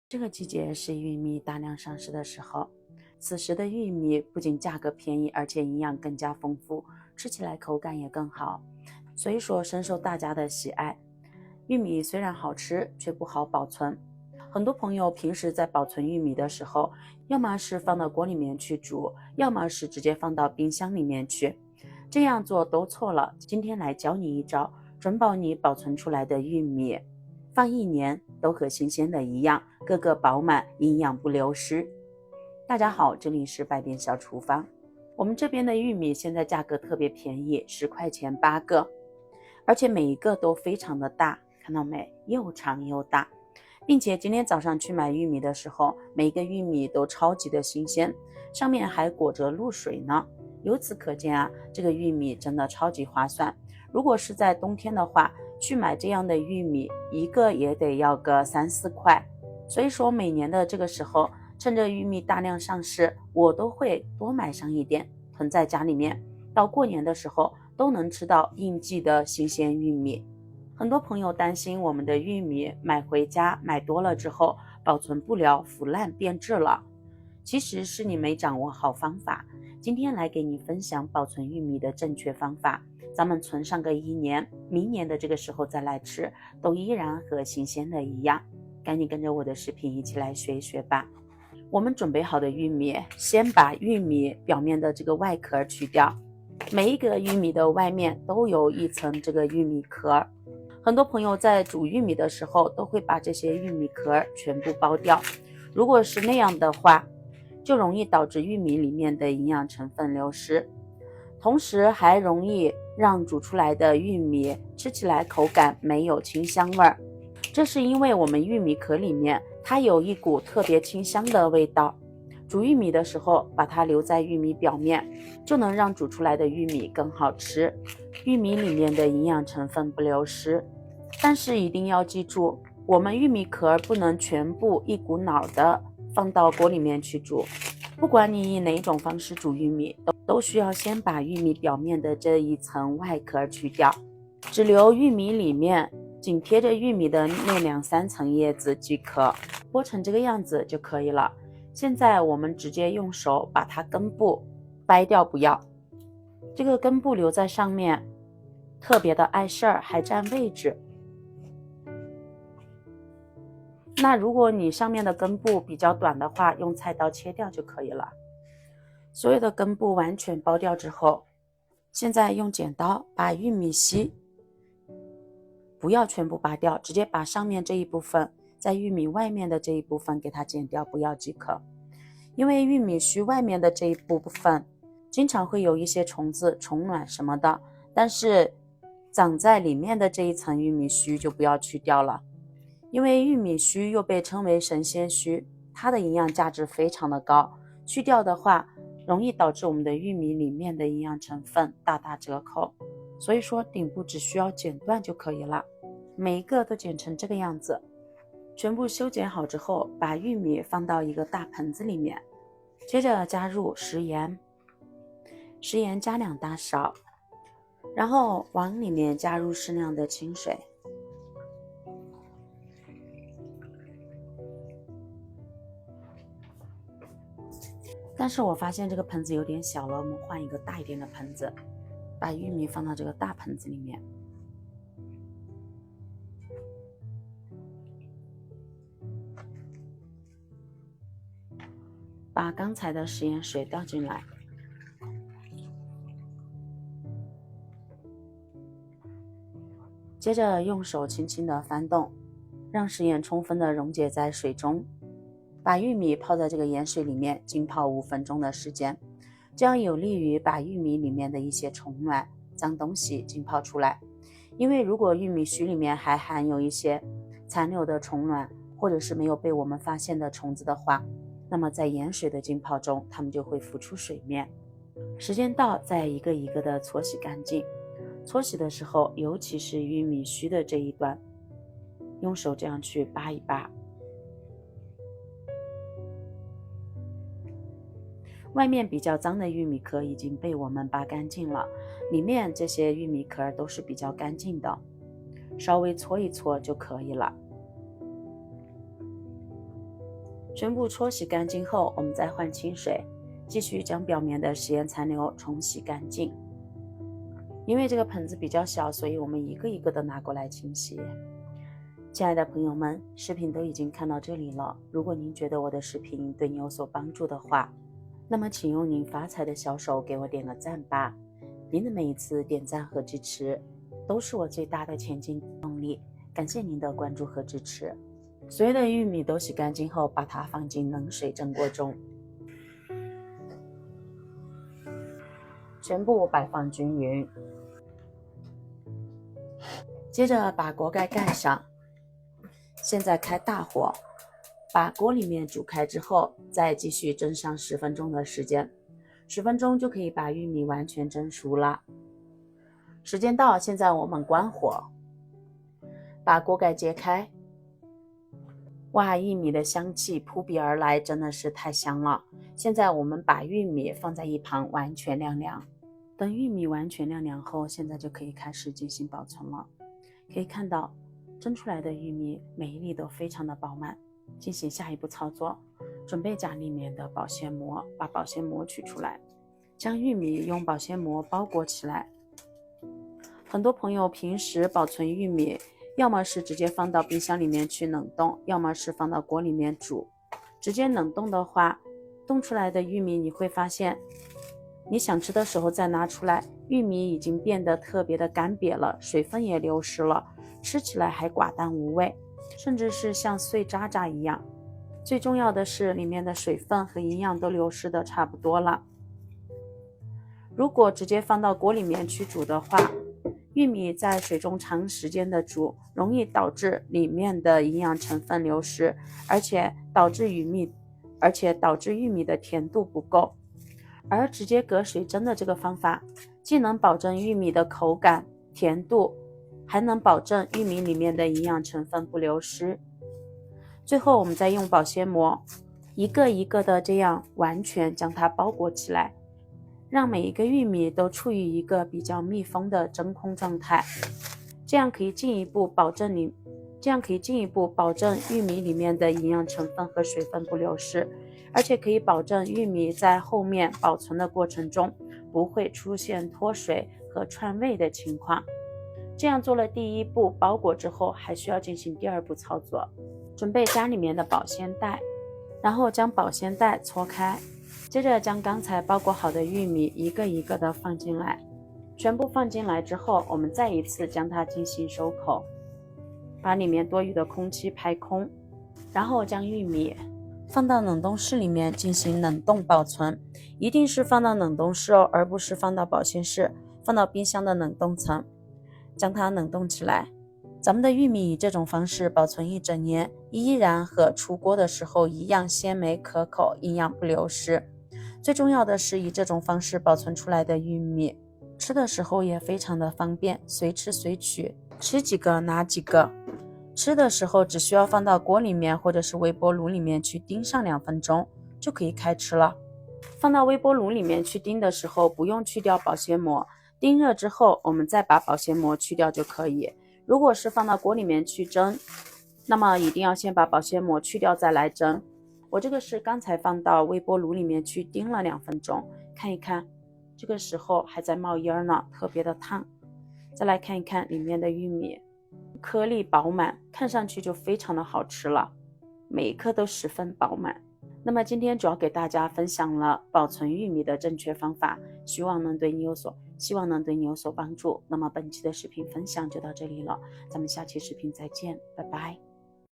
这个季节是玉米大量上市的时候，此时的玉米不仅价格便宜，而且营养更加丰富，吃起来口感也更好，所以说深受大家的喜爱。玉米虽然好吃，却不好保存。很多朋友平时在保存玉米的时候，要么是放到锅里面去煮，要么是直接放到冰箱里面去。这样做都错了。今天来教你一招，准保你保存出来的玉米放1年都和新鲜的一样，个个饱满，营养不流失。大家好，这里是百变小厨房。我们这边的玉米现在价格特别便宜，10块钱8个，而且每一个都非常的大，看到没？又长又大，并且今天早上去买玉米的时候，每一个玉米都超级的新鲜，上面还裹着露水呢。由此可见啊，这个玉米真的超级划算。如果是在冬天的话，去买这样的玉米，一个也得要个3、4块。所以说每年的这个时候，趁着玉米大量上市，我都会多买上一点，囤在家里面，到过年的时候都能吃到应季的新鲜玉米。很多朋友担心我们的玉米买回家买多了之后保存不了，腐烂变质了，其实是你没掌握好方法。今天来给你分享保存玉米的正确方法，咱们存上个1年，明年的这个时候再来吃，都依然和新鲜的一样。赶紧跟着我的视频一起来学一学吧。我们准备好的玉米，先把玉米表面的这个外壳去掉，每一个玉米的外面都有一层这个玉米壳。很多朋友在煮玉米的时候都会把这些玉米壳全部剥掉，如果是那样的话，就容易导致玉米里面的营养成分流失，同时还容易让煮出来的玉米吃起来口感没有清香味儿。这是因为我们玉米壳里面它有一股特别清香的味道，煮玉米的时候把它留在玉米表面，就能让煮出来的玉米更好吃，玉米里面的营养成分不流失。但是一定要记住，我们玉米壳不能全部一股脑的放到锅里面去煮，不管你以哪种方式煮玉米，都需要先把玉米表面的这一层外壳去掉，只留玉米里面紧贴着玉米的那2、3层叶子即可，剥成这个样子就可以了。现在我们直接用手把它根部掰掉，不要这个根部留在上面，特别的碍事儿，还占位置。那如果你上面的根部比较短的话，用菜刀切掉就可以了。所有的根部完全剥掉之后，现在用剪刀把玉米须不要全部拔掉，直接把上面这一部分，在玉米外面的这一部分给它剪掉，不要即可。因为玉米须外面的这一部分经常会有一些虫子、虫卵什么的，但是长在里面的这一层玉米须就不要去掉了。因为玉米须又被称为神仙须，它的营养价值非常的高，去掉的话容易导致我们的玉米里面的营养成分大打折扣，所以说顶部只需要剪断就可以了，每一个都剪成这个样子。全部修剪好之后，把玉米放到一个大盆子里面，接着加入食盐加2大勺，然后往里面加入适量的清水。但是我发现这个盆子有点小了，我们换一个大一点的盆子，把玉米放到这个大盆子里面。把刚才的食盐水倒进来，接着用手轻轻的翻动，让食盐充分的溶解在水中。把玉米泡在这个盐水里面浸泡5分钟的时间，这样有利于把玉米里面的一些虫卵、脏东西浸泡出来。因为如果玉米须里面还含有一些残留的虫卵，或者是没有被我们发现的虫子的话，那么在盐水的浸泡中，它们就会浮出水面。时间到，再一个一个的搓洗干净。搓洗的时候，尤其是玉米须的这一端，用手这样去扒一扒。外面比较脏的玉米壳已经被我们扒干净了，里面这些玉米壳都是比较干净的，稍微搓一搓就可以了。全部搓洗干净后，我们再换清水，继续将表面的食盐残留冲洗干净。因为这个盆子比较小，所以我们一个一个的拿过来清洗。亲爱的朋友们，视频都已经看到这里了，如果您觉得我的视频对你有所帮助的话，那么请用您发财的小手给我点个赞吧。您的每一次点赞和支持都是我最大的前进动力，感谢您的关注和支持。所有的玉米都洗干净后，把它放进冷水蒸锅中，全部摆放均匀。接着把锅盖盖上，现在开大火，把锅里面煮开之后，再继续蒸上10分钟的时间，10分钟就可以把玉米完全蒸熟了。时间到，现在我们关火，把锅盖揭开。哇，玉米的香气扑鼻而来，真的是太香了。现在我们把玉米放在一旁完全晾凉。等玉米完全晾凉后，现在就可以开始进行保存了。可以看到蒸出来的玉米每一粒都非常的饱满。进行下一步操作，准备夹里面的保鲜膜，把保鲜膜取出来，将玉米用保鲜膜包裹起来。很多朋友平时保存玉米，要么是直接放到冰箱里面去冷冻，要么是放到锅里面煮。直接冷冻的话，冻出来的玉米你会发现，你想吃的时候再拿出来，玉米已经变得特别的干瘪了，水分也流失了，吃起来还寡淡无味，甚至是像碎渣渣一样。最重要的是里面的水分和营养都流失的差不多了。如果直接放到锅里面去煮的话，玉米在水中长时间的煮，容易导致里面的营养成分流失，而且导致玉米的甜度不够。而直接隔水蒸的这个方法，既能保证玉米的口感、甜度，还能保证玉米里面的营养成分不流失。最后我们再用保鲜膜一个一个的这样完全将它包裹起来，让每一个玉米都处于一个比较密封的真空状态，这样可以进一步保证玉米里面的营养成分和水分不流失，而且可以保证玉米在后面保存的过程中不会出现脱水和串味的情况。这样做了第一步包裹之后，还需要进行第二步操作，准备家里面的保鲜袋，然后将保鲜袋搓开，接着将刚才包裹好的玉米一个一个的放进来。全部放进来之后，我们再一次将它进行收口，把里面多余的空气排空，然后将玉米放到冷冻室里面进行冷冻保存。一定是放到冷冻室哦，而不是放到保鲜室，放到冰箱的冷冻层，将它冷冻起来。咱们的玉米以这种方式保存1整年，依然和出锅的时候一样鲜美可口，营养不流失。最重要的是，以这种方式保存出来的玉米，吃的时候也非常的方便，随吃随取，吃几个拿几个。吃的时候只需要放到锅里面或者是微波炉里面去叮上2分钟就可以开吃了。放到微波炉里面去叮的时候，不用去掉保鲜膜，叮热之后我们再把保鲜膜去掉就可以。如果是放到锅里面去蒸，那么一定要先把保鲜膜去掉再来蒸。我这个是刚才放到微波炉里面去叮了2分钟，看一看，这个时候还在冒烟呢，特别的烫。再来看一看里面的玉米，颗粒饱满，看上去就非常的好吃了，每一颗都十分饱满。那么今天主要给大家分享了保存玉米的正确方法，希望能对你有所帮助。那么本期的视频分享就到这里了，咱们下期视频再见，拜拜。